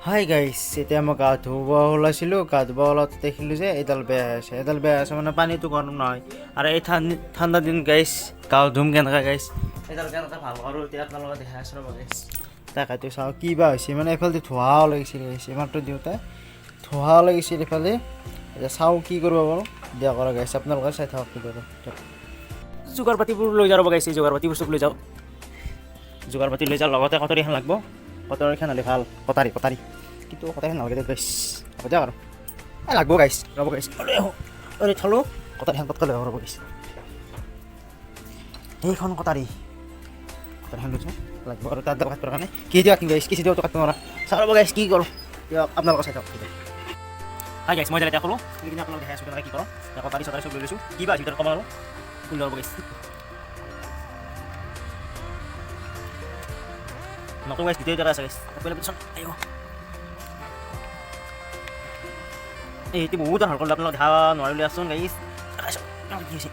Hi guys, এতিয়া মই গা ধুব ওলাইছিলোঁ। গা ধুব ওলাওঁতে দেখিলোঁ যে এডাল বেয়া হৈছে। এডাল বেয়া হৈছে মানে পানীটো গৰম নহয়। আৰু এই ঠাণ্ডা দিন গাইছ, গা ধুম কেনেকৈ গাইছ, এডাল কেনেকৈ ভাল কৰোঁ এতিয়া আপোনালোকে দেখাই আছোঁ ৰ'ব গাইছ। তাকেতো চাওঁ কি বা হৈছে, মানে এইফালে ধোঁৱাও লাগিছিল গাইছ। মাত্ৰ দিওঁতে ধোঁৱাও লাগিছিল এইফালে। এতিয়া চাওঁ কি কৰিব পাৰোঁ, দিয়া কৰা গাইছ, আপোনালোকে চাই থাকক ভিডিঅ'টো। যোগাৰ পাতিবোৰ লৈ যাব গাইছ, যোগাৰ পাতি বস্তু লৈ যাওঁ। যোগাৰ পাতি লৈ যাওঁ, লগতে কটাৰী এখন লাগব। কটাৰীখন হ'লে ভাল, কটাৰী কিন্তু কটাৰীখন নালাগে দে গাইছ, হ'ব দিয়ক আৰু লাগব গাইছ। ৰ'ব গাইছ, থলোঁ কটাৰীখন পটকলৈ ৰ'ব গাইছ। সেইখন কটাৰীখন লৈছোঁ, লাগব আৰু তাত কাটিবৰ কাৰণে কি দিয়ক গাইছ, কি দিয়ক কাটিব নোৱাৰা। চাওঁ ৰ'ব গাইছ কি কৰোঁ, দিয়ক আপোনালোকে চাই থাকক। হাই গাইছ, মই এতিয়া ক'লোঁ সেইখিনি আপোনালোকে দেখাই আছোঁ কেনেকৈ কি কৰোঁ। কটাৰী চটাৰী চব লৈ লৈছোঁ, কি বা ভিতৰত ক'ব আৰু খুলি ৰ'ব গাইছ। নতুন গাইছ ভিডিঅ' এটা আছে গাইছ, পहिले পিছন আইও এইটো বহুত ভাল কৰিলে, আপোনালোকে দেখা নোৱাৰিলে আছোন গাইছ। কি হৈছে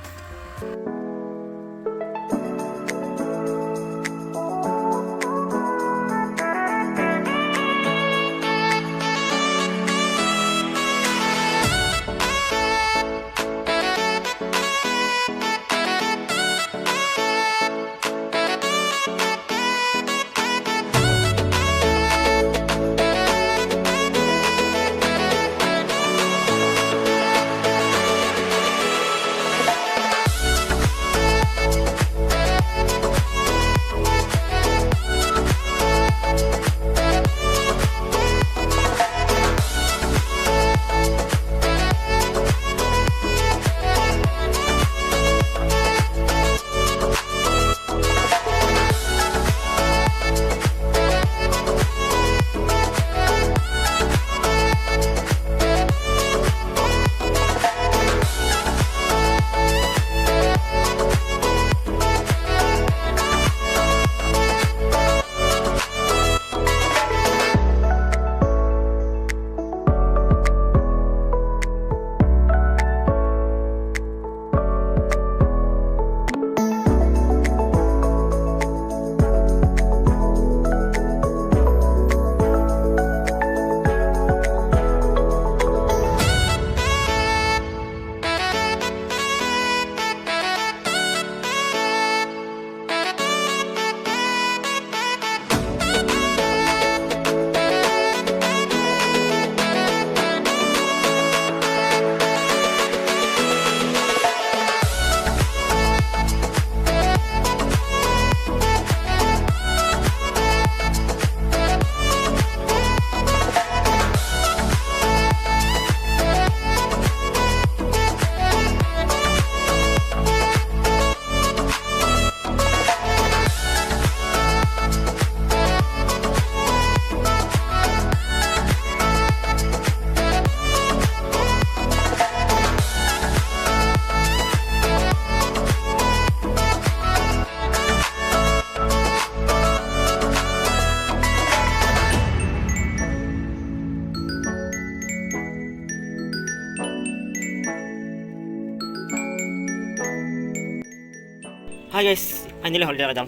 হাই গাইছ, ফাইনেলি হ'ল দিয়া এডাল।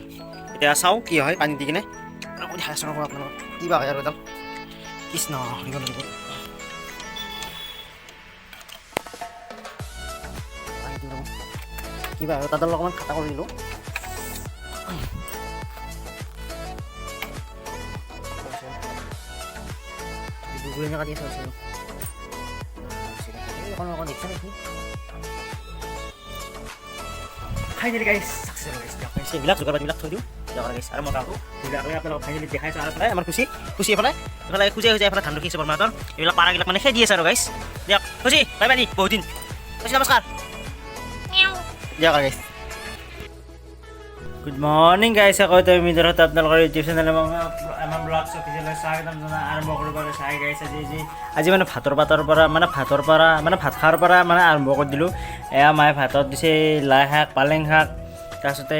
এতিয়া চাওঁ কি হয় পানী দি কিনে দেখাই আছোঁ ৰ'ব আপোনালোকক কি বা হয় আৰু এডাল। কৃষ্ণ দিব লাগিব কিবা আৰু তাডাল অকণমান খাটা কৰি দিলোঁ। দুগুৰিঙা কাটি চাইছিলোঁ অকণ দেখিছে নেকি। ফাইনেলি গাইছ চাকচেছ গাইছ, এইবিলাক যোগাৰ পাতিবিলাক থৈ দিওঁ দিয়ক গাইছ। আৰু মই কাকো আপোনালোকক ফাইনেলি দেখাইছোঁ। আৰু আমাৰ খুচি এইফালে খুচি এইফালে ধান ৰখিছে বৰমাহঁতৰ। এইবিলাক পাৰাবিলাক মানে খেদি আছে আৰু গাইছ। দিয়ক খুচি, বাই বাই বহুত দিন, খুচি নমস্কাৰ দিয়ক গাইছ। গুড মৰ্ণিং গাইছ, আকৌ তই মিজোৰামত আপোনালোকৰ ইউটিউব চেনেলে আমাৰ ব্লগ অফিচিয়েললৈ স্বাগতম জনাই আৰম্ভ কৰিব চাই গাইছ। আজি মানে ভাত খোৱাৰ পৰা মানে আৰম্ভ কৰি দিলোঁ। এয়া মায়ে ভাতত দিছে লাই শাক, পালেং শাক, তাৰপিছতে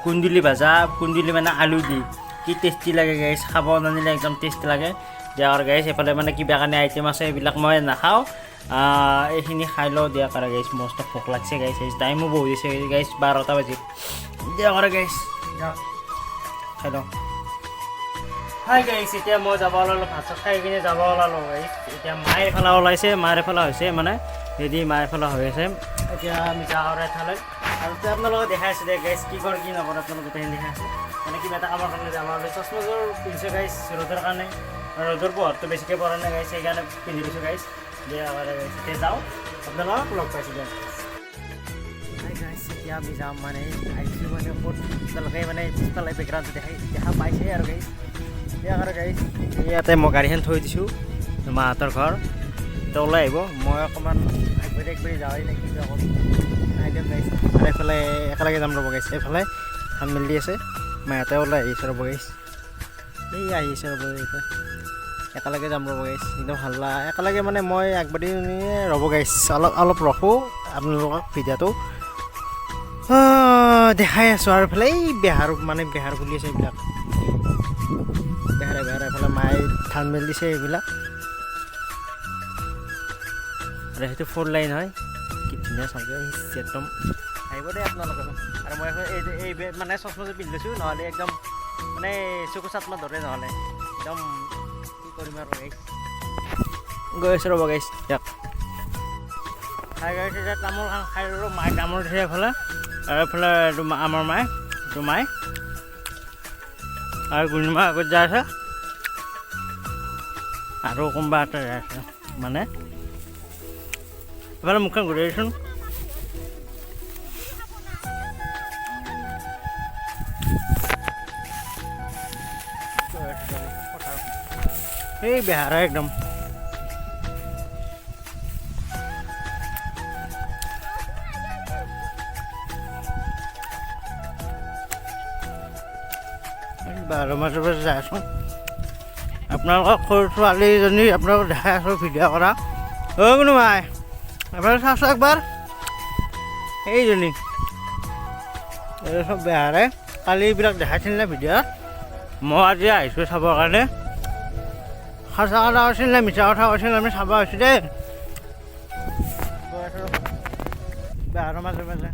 কুন্দুলি ভাজা, কুন্দুলি মানে আলু দি কি টেষ্টি লাগে গাইছ, খাব নানিলে একদম টেষ্টি লাগে দিয়ক গাইছ। এইফালে মানে কিবা কাৰণে আইটেম আছে, এইবিলাক মই নাখাওঁ। এইখিনি খাই লওঁ দিয়া কৰা গাইছ, মস্ত ভোক লাগছে গাইছ। টাইমো বহুত হৈছে গাইছ, 12টা বাজি দিয়া কৰা গাইছ, খাই লওঁ। হাই গাইছ এতিয়া মই যাব ওলালোঁ ভাত চাত খাই কিনে যাব ওলালোঁ গাইছ এতিয়া মায়ে এফালে ওলাইছে মাৰ এফালে হৈছে মানে ৰেডি মাৰ এফালে হৈ আছে এতিয়া আমি যাওঁ আৰু এঠাইলৈ আৰু এতিয়া আপোনালোকে দেখাই আছে দে গাইছ কি কৰে কি নকৰে আপোনালোকে গোটেইখিনি দেখাই আছে মানে কিবা এটা কামৰ কাৰণে যাব ওলাইছে চশমাযোৰ পিন্ধিছোঁ গাইছ ৰ'দৰ কাৰণে ৰ'দৰ পোহৰটো বেছিকৈ পৰা নাই গাইছ সেইকাৰণে পিন্ধি দিছোঁ গাইছ দিয়া গাইছ এতিয়া যাওঁ আপোনালোকক লগ পাইছোঁ গাইছ এতিয়া আমি যাম মানে আহিছোঁ মানে ক'ত আপোনালোকে মানে পিছফালে বেকগ্ৰাউণ্ডটো দেখা পাইছে আৰু গাইছ এতিয়া আৰু গাইছ ইয়াতে মই গাড়ীখন থৈ দিছোঁ মাহঁতৰ ঘৰ এতিয়া ওলাই আহিব মই অকণমান আগবাঢ়ি যাওঁৱেই নে কিবা ক'ম একদম গাইছ আৰু এইফালে একেলগে যাম ৰ'ব গাইছ এইফালে ধান মেলি আছে মাহঁতে ওলাই আহিছে ৰ'ব গাইছ এই আহিছে ৰ'ব এতিয়া একেলগে যাম ৰ'ব গাইছ একদম হাল্লা একেলগে মানে মই আগবাঢ়ি ৰ'ব গাইছ অলপ ৰখোঁ আপোনালোকক ভিডিঅ'টো দেখাই আছোঁ আৰু এইফালে এই বেহাৰ খুলি আছে এইবিলাক বেহাৰে এইফালে মায়ে ধান মেলি দিছে এইবিলাক আৰু সেইটো 4 লাইন হয় কি ধুনীয়া চাগে একদম আহিব দেই আপোনালোকে আৰু মই এই মানে চশমাযোৰ পিন্ধি লৈছোঁ নহ'লে একদম মানে চকু চাটমা ধৰে নহ'লে একদম কি কৰিম আৰু গাইছ গৈ আছোঁ ৰ'ব গাইছ দিয়ক খাই গাইছে এতিয়া তামোল খাই ৰ'ব মায়ে তামোল দিছে এইফালে আৰু এইফালে আমাৰ মায়ে আৰু গুণিমা আগত যাই আছে আৰু কোনোবা এটা যাই আছে মানে এইফালে মুখখন ঘূৰাই দিচোন এই বেহাৰা একদম বাৰ মাজৰ পৰা যাই আছোঁ আপোনালোকক সৰু ছোৱালীজনী আপোনালোকক দেখাই আছোঁ ভিডিঅ' কৰা কোনো মাই আপোনালোকে চাওকচোন একবাৰ এইজনী এই চব বেহাৰে কালি এইবিলাক দেখাইছিল নে ভিডিঅ'ত মই আজি আহিছোঁ চাবৰ কাৰণে সঁচা কথা কৈছিল নে মিছা কথা কৈছিল আমি চাব আহিছোঁ দেই বেহাৰৰ মাজে মাজে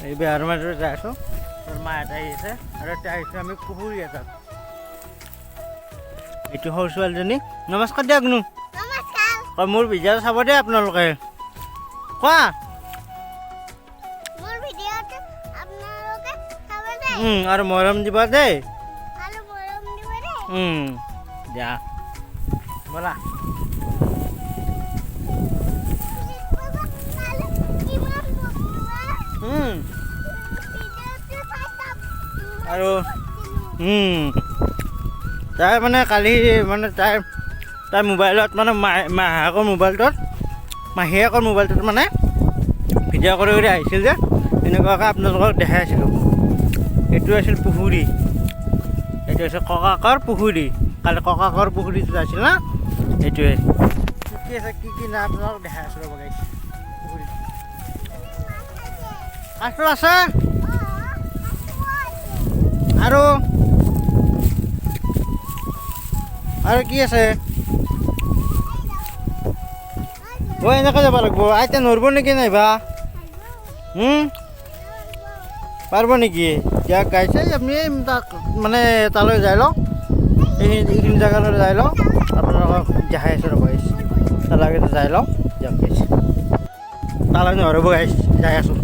এই বেহাৰৰ মাজত যাই আছোঁ তোৰ মা এটা আহিছে আৰু এতিয়া আহিছোঁ আমি পুখুৰী এটাত এইটো সৰু ছোৱালীজনী নমস্কাৰ দিয়ক মোৰ ভিডিঅ' চাব দেই আপোনালোকে কোৱা আৰু মৰম দিব দেই দিয়া ব'লা আৰু তাই মানে কালি মানে তাই মোবাইলত মানে মাহীয়েকৰ মোবাইলটোত মানে ভিডিঅ' কৰি আহিছিল যে এনেকুৱাকৈ আপোনালোকক দেখাই আছিলোঁ এইটো আছিল পুখুৰী এইটো আছিল ককাকৰ পুখুৰী কালি ককাকৰ পুখুৰীটো আছিল না এইটোৱে কি আছে কি নাই আপোনালোকক দেখাই আছোঁ ৰ'ব গাইছ পুখুৰীত কাঠটো আছে আৰু কি আছে এনেকৈ যাব লাগিব আইতা নৰব নেকি নাইবা পাৰিব নেকি দিয়ক গাইছে আপুনি তাক মানে তালৈ যাই লওক এইখিনি জেগালৈ যাই লওক আপোনালোকক দেখাই আছোঁ ৰ'ব গাইছ তালৈকে যাই লওক দিয়ক গাইছে তালৈ নহ'ব গাইছ যাই আছোঁ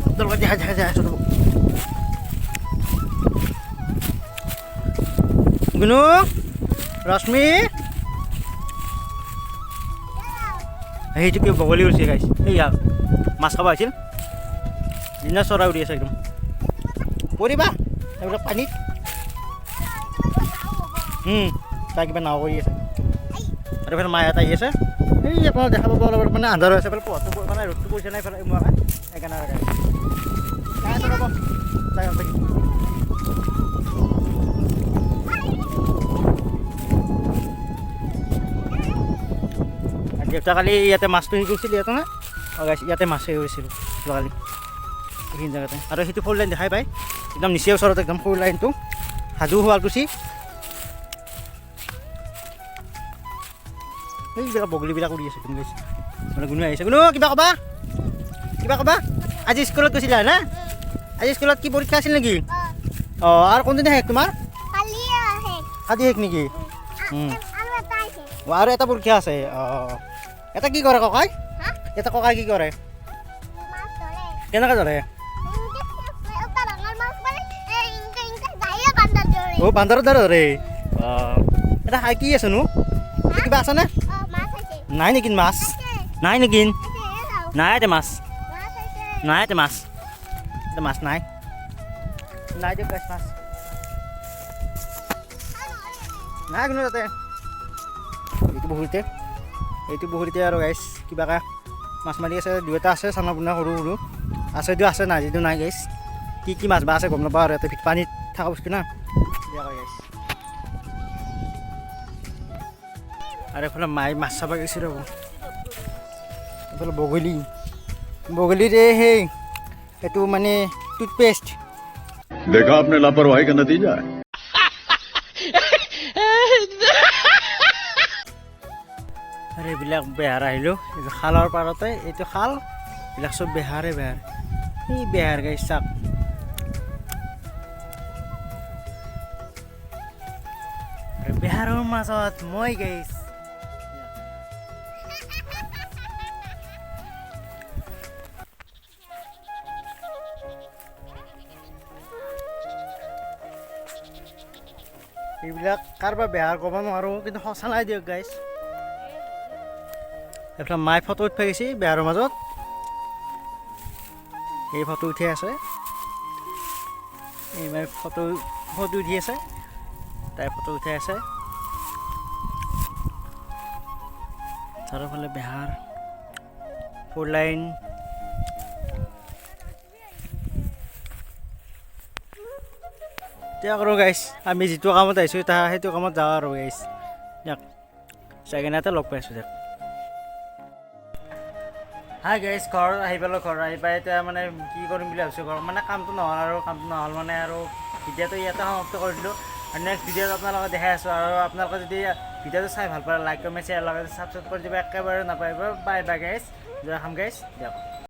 আপোনালোকক দেখাই যাই আছোঁ ৰ'ব গুণু ৰশ্মি সেইটো কি বগলী উঠিছে গাইছ সেয়া মাছ খাব আহিছিল দিনা চৰাই উৰি আছে একদম পৰিবা এইবিলাক পানীত তাই কিবা নাও কৰি আছে আৰু এইফালে মায়ে এটা আহি আছে এই আপোনালোক দেখা পাব অলপ মানে আন্ধাৰ হৈ আছে এইফালে পোহৰটো মানে ৰ'দটো পৰিছে নাই এইফালে মই সেইকাৰণে ৰ'ব দেউতা কালি ইয়াতে মাছটো শিকিছিল ইয়াতে না ইয়াতে মাছে হৈছিলোঁ কালি এইখিনি জেগাতে আৰু সেইটো 4 লাইন দেখাই পায় একদম নিচে ওচৰত একদম সৰু লাইনটো হাজো শুৱালকুছি এইবিলাক বগলীবিলাক উৰি আছে তুমি গৈছে মানে গুণু আহিছে গুণু কিবা ক'বা আজি স্কুলত গৈছিলা না আজি স্কুলত কি পৰীক্ষা আছিল নেকি অঁ আৰু কোনদিনা শেষ তোমাৰ আজি শেষ নেকি আৰু এটা পৰীক্ষা আছে অঁ এটা কি কৰে ককাই এটা ককাই কি কৰে কেনেকৈ ধৰে অঁ বান্দৰৰ দৰে ধৰে অঁ এটা কি আছেনো কিবা আছেনে নাই নেকি মাছ নাই নেকি নাই এতিয়া মাছ নাই এতিয়া মাছ এতিয়া মাছ নাই নাই দিয়ক গাইছ মাছ নাই কোনো তাতে এইটো বহুতে আৰু গাইছ কিবাকে মাছ মাৰি আছে দুই এটা আছে চানা বুনা সৰু সৰু আছে যদিও আছে নাই যদিও নাই গাইছ কি মাছ বা আছে গম নাপাওঁ আৰু ইয়াতে পানীত থকা বস্তু না গাইছ আৰু এইফালে মায়ে মাছ চাব গৈছে ৰ'ব এইফালে বগলীৰ সেই এইটো মানে টুথপেষ্ট देखा आपने लापरवाही का नतीजा है আৰু এইবিলাক বেহাৰ আহিলোঁ এইটো খালৰ পাৰতে এইটো খাল এইবিলাক চব বেহাৰ এই বেহাৰ গাইছ চাক আৰু বেহাৰৰ মাজত মই গাইছ এইবিলাক কাৰোবাৰ বেহাৰ ক'ব নোৱাৰোঁ কিন্তু সঁচা নাই দিয়ক গাইছ এইফালে মায়ে ফটো উঠি গৈছে বেহাৰৰ মাজত এই ফটো উঠি আছে এই মায়ে ফটো উঠি আছে তাই ফটো উঠাই আছে চাৰিওফালে বেহাৰ ফ'ৰ লাইন দিয়ক আৰু গাইছ আমি যিটো কামত আহিছোঁ সেইটো কামত যাওঁ আৰু গাইছ দিয়ক ছেকেণ্ডতে লগ পাইছোঁ দিয়ক হাই গাইছ ঘৰ আহি পাই এতিয়া মানে কি কৰিম বুলি ভাবিছোঁ ঘৰ মানে কামটো নহ'ল মানে আৰু ভিডিঅ'টো ইয়াতে সমাপ্ত কৰি দিলোঁ আৰু নেক্সট ভিডিঅ'ত আপোনালোকক দেখাই আছোঁ আৰু আপোনালোকে যদি ভিডিঅ'টো চাই ভাল পায় লাইক কমেণ্ট শ্বেয়াৰ লগাই ছাবস্ক্ৰাইব কৰি দিব একেবাৰে নাপাৰিব বাই গাইছ জয় খাম গাইছ দিয়ক